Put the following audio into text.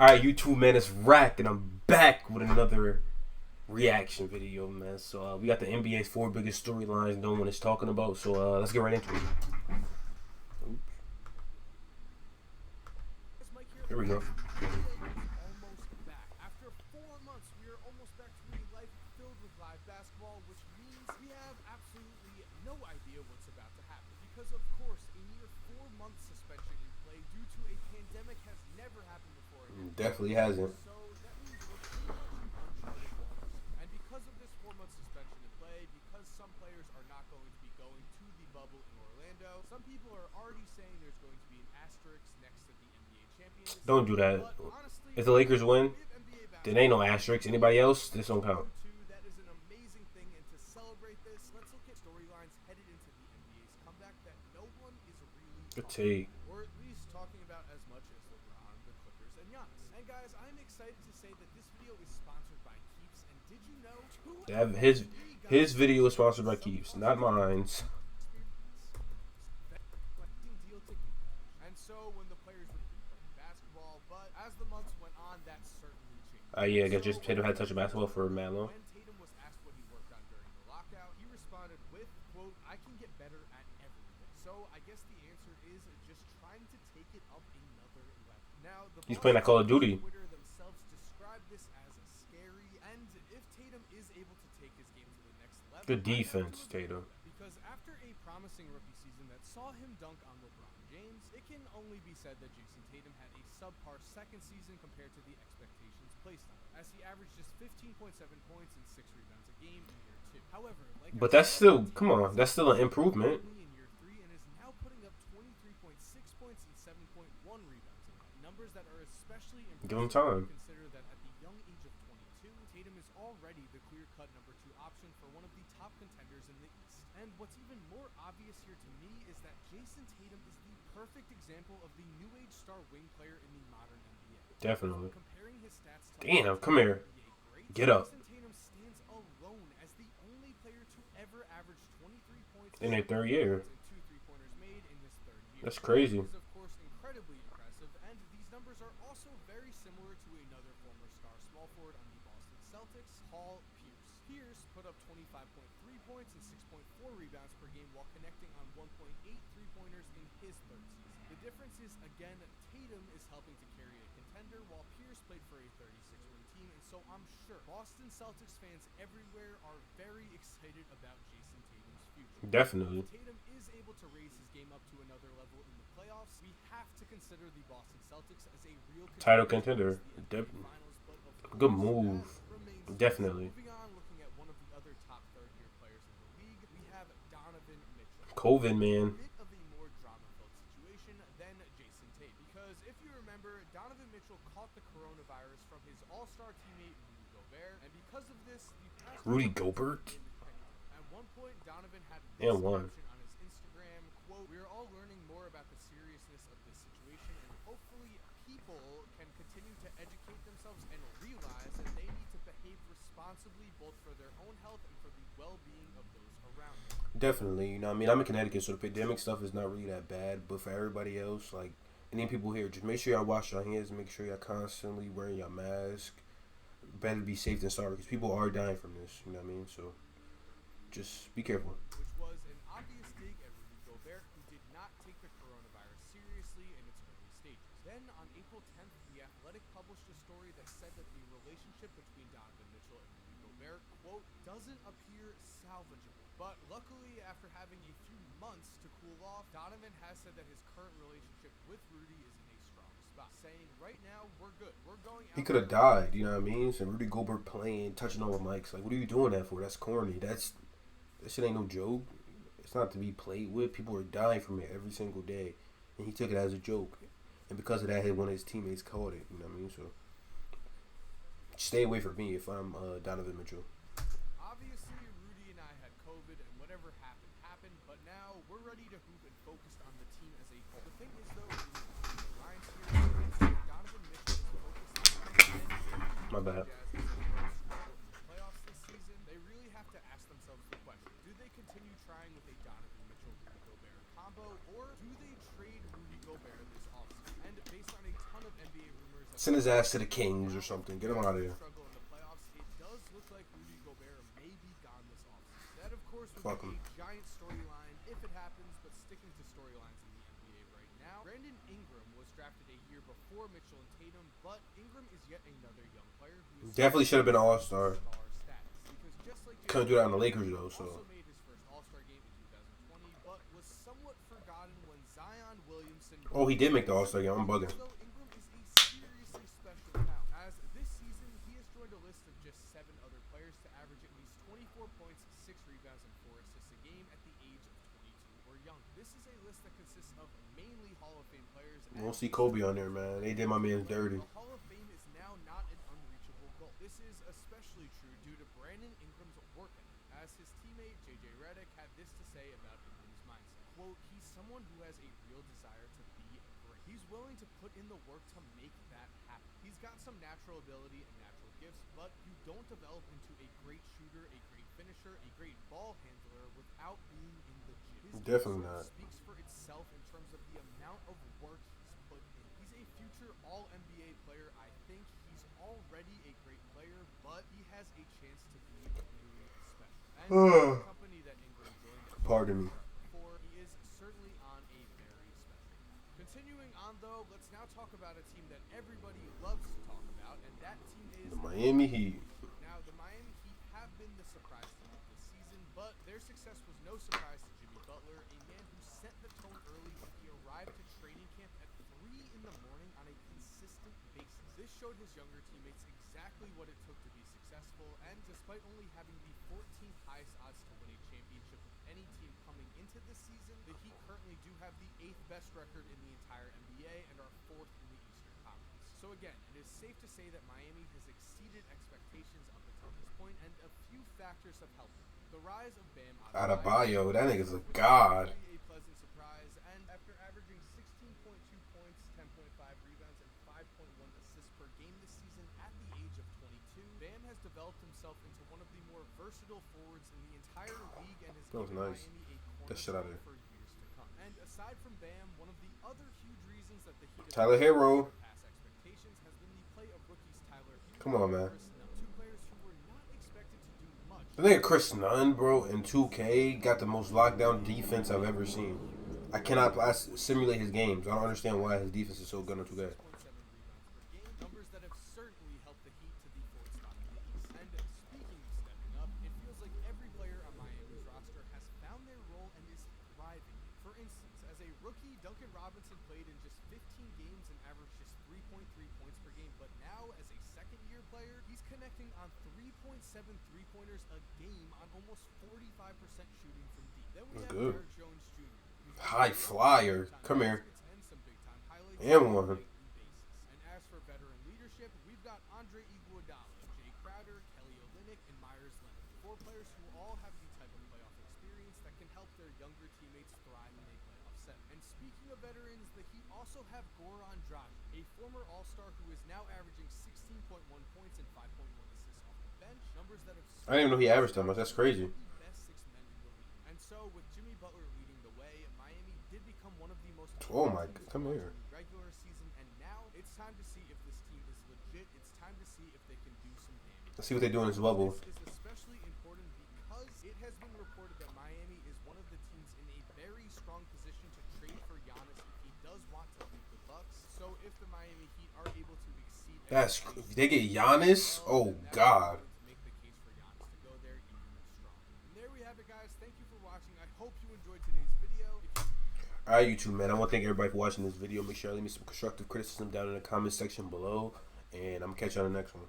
Alright, YouTube, man, it's Rack, and I'm back with another reaction video, man. So, we got the NBA's 4 biggest storylines no one is talking about, so let's get right into it. Oops. Here we go. After 4 months, we are almost back to a life filled with live basketball, which means we have absolutely no idea what's about to happen. Because, of course, a near 4-month suspension in play due to a pandemic has never happened before. Definitely hasn't. So that means we're pretty much in uncharted waters. And because of this 4-month suspension in play, because some players are not going to be going to the bubble in Orlando, some people are already saying there's going to be an asterisk next to the NBA champion. Don't do that. Honestly, If the Lakers win, then ain't no asterisk. Anybody else, this don't count. That is an amazing thing, and to celebrate this, let's look at storylines headed into the NBA's comeback that no one is really Good take. or at least talking about as much as LeBron, the Clippers, and Giannis. And guys, I'm excited to say that this video is sponsored by Keeps, and did you know His video is sponsored by Keeps, not mine's. And so when the players would be playing basketball, but as the months went on, that certainly changed. Yeah, I guess Jason Tatum had to touch a basketball for mad long. When Tatum was asked what he worked on during the lockout, he responded with, quote, "I can get better at everything." So I guess the answer is just trying to take it up another level. Now, the He's playing that Call of Duty. Twitter themselves describe this as a scary, and if Tatum is able to take his game to the next level, Good defense, Tatum. because after a promising rookie season that saw him dunk on LeBron James, it can only be said that Jason Tatum had a subpar second season compared to the expectations placed on him, as he averaged just 15.7 points and 6 rebounds a game in year 2. However, But that's still, come on, that's still an improvement. in year 3 and is now putting up 23.6 points and 7.1 rebounds a game, numbers that are especially impressive. Give him time. Consider that at the young age of 22, Tatum is already the clear-cut number 2 option for one of the top contenders in the East. And what's even more obvious here to me is that Jason Tatum is the perfect example of the new age star wing player in the modern NBA. Definitely. Comparing his stats to Damn, come here. NBA greats, Get up. Jason Tatum stands alone as the only player to ever average 23 points In their third year. and 2 3-pointers made in his third year. That's crazy. This is, of course, incredibly impressive, and these numbers are also very similar to another former star small forward on the Boston Celtics, Paul Pierce. Pierce put up 25.3 points and 6.4 rebounds per game while connecting on 1.8 3-pointers in his third season. The difference is, again, Tatum is helping to carry a contender while Pierce played for a 36-win team, and so I'm sure Boston Celtics fans everywhere are very excited about Jason Tatum's future. Definitely. If Tatum is able to raise his game up to another level in the playoffs, we have to consider the Boston Celtics as a real Title contender. finals, but of Good course, move. that remains Definitely. Moving on, looking at one of the other top third-year players in the league, we have Donovan Mitchell. COVID, man. A bit of a more drama-filled situation than Jason Tate, because if you remember, Donovan Mitchell caught the coronavirus from his all-star teammate Rudy Gobert, and because of this, the press Rudy Gobert? At one point, Donovan had this And one. caption on his Instagram, quote, "We are all learning more about the seriousness of this situation, and hopefully people can continue to educate themselves and realize that they need to behave responsibly both for their own health and for the well-being of those around them." Definitely. You know what I mean? I'm in Connecticut, so the pandemic stuff is not really that bad. But for everybody else, like, any people here, just make sure y'all wash your hands. Make sure y'all constantly wearing your mask. Better be safe than sorry, because people are dying from this. You know what I mean? So just be careful. Which was an obvious dig at Rudy Gobert, who did not take the coronavirus seriously in its early stages. Then, on April 10th, The Athletic published a story that said that the relationship between Donovan Mitchell and Rudy Gobert, quote, "doesn't appear salvageable." But luckily, after having a few months to cool off, Donovan has said that his current relationship with Rudy is in a strong spot, saying, "Right now, we're good. We're going out." He could have died, you know what I mean? So Rudy Gobert playing, touching all the mics. Like, what are you doing that for? That's corny. That shit ain't no joke. It's not to be played with. People are dying from it every single day. And he took it as a joke. And because of that, one of his teammates called it. You know what I mean? So stay away from me if I'm Donovan Mitchell. Obviously, Rudy and I had COVID, and whatever happened, happened. But now we're ready to hoop and focused on the team as a whole. The thing is, though, in the lines here, Donovan Mitchell is focused on My bad. playoffs this season. They really have to ask themselves the question: do they continue trying with a Donovan Mitchell Rudy Gobert combo, or do they trade Rudy Gobert this offseason? And based on a ton of NBA rumors of Send his ass to the Kings or something. Get him out of here. struggle in the playoffs, it does look like Rudy Gobert may be gone this offseason. That, of course, would Fuck be him. a giant storyline if it happens, but sticking to storylines in the NBA right now, Brandon Ingram was drafted a year before Mitchell and Tatum, but Ingram is yet another young player who is Definitely should have been an All-Star. star status. Because just like Couldn't do that on the Lakers though. So also made his first All-Star game in 2020, but was somewhat forgotten when Zion Williamson. oh, he did make the All-Star game. I'm bugging. Although Ingram is a seriously special talent, as this season he has joined a list of just 7 other players to average at least 24 points, 6 rebounds, and 4 assists a game at the age of 22 or younger. This is a list that consists of mainly Hall of Fame players. You won't see Kobe on there, man. They did my man dirty. The Hall of Fame is now not an unreachable goal. This is especially true due to Brandon Ingram's work ethic, as his teammate J.J. Redick had this to say about Ingram's mindset. Quote, he's someone who has a real desire to be great. He's willing to put in the work to make that happen. He's got some natural ability and natural gifts, but you don't develop into a great shooter, a great finisher, a great ball handler without being in the gym. His Definitely game not. speaks for itself in terms of the amount of work he's put in. He's a future All-NBA player. I think he's already a great player, but he has a chance to be really special. And the company that Ingram joined, Pardon me. for he is certainly on a very special path. Continuing on though, let's now talk about a team that everybody loves to talk about, and that team is The Miami Heat. Now, the Miami Heat have been the surprise team of this season, but their success was no surprise to Jimmy Butler, a man who set the tone early when he arrived to training camp at 3 in the morning on a consistent basis. This showed his younger teammates exactly what it took to be successful, and despite only having the 14th highest odds to win a championship of any team coming into this season, the Heat currently do have the 8th best record in the entire NBA and are 4th in the Eastern Conference. So again, it is safe to say that Miami has exceeded expectations up until this point, and a few factors have helped them. The rise of Bam Adebayo, that nigga's a god. a pleasant surprise, and after averaging 16.2 points, 10.5 rebounds, and 5.1 assists per game this season at the age of 22, Bam has developed himself into one of the more versatile forwards in the entire league and has That was given nice. Miami a That shit out of cornerstone for years to come. And aside from Bam, one of the other huge reasons that the Heat have Tyler Hero. surpassed expectations has been the play of rookies Tyler Hero Come on, and man. Chris Nunn, 2 players who were not expected to do much. The nigga Chris Nunn, bro, in 2K got the most lockdown defense I've ever seen. I cannot simulate his games. I don't understand why his defense is so good on 2K. 6.7 rebounds per game, numbers that have certainly helped the Heat to the 4th spot in the East. And speaking of stepping up, it feels like every player on Miami's roster has found their role and is thriving. For instance, as a rookie, Duncan Robinson played in just 15 games and averaged just 3.3 points per game, but now as a second-year player, he's connecting on 3.7 three-pointers a game on almost 45% shooting from deep. Then we That's have good. Derrick Jones Jr. who's High flyer. Come here. and some big-time highlights And on a one. nightly basis. And as for veteran leadership, we've got Andre Iguodala, Jay Crowder, Kelly Olynyk, and Myers Leonard. 4 players who all have the type of playoff experience that can help their younger teammates thrive in a playoff setting. And speaking of veterans, the Heat also have Goran Dragic, a former All-Star who is now averaging 16.1 points and 5.1 assists off the bench. Numbers that have I didn't even know he averaged that much. That's crazy. the best 6 men in the league. And so, with Jimmy Butler leading the way, Miami did become one of the most Oh my teams God, come to watch here. in the regular season, and now it's time to see if this team is legit. It's time to see if they can do some damage. Let's see what they do in his bubble. This is especially important because it has been reported that Miami is one of the teams in a very strong position to trade for Giannis if he does want to leave the Bucks. So if the Miami Heat are able to exceed That's expectations, if they get Giannis. Oh then that is God. going to make the case for Giannis to go there even stronger. And there we have it, guys. Thank you for watching. I hope you enjoyed today's video. If you Alright, YouTube, man. I want to thank everybody for watching this video. Make sure you leave me some constructive criticism down in the comment section below. And I'm going to catch you on the next one.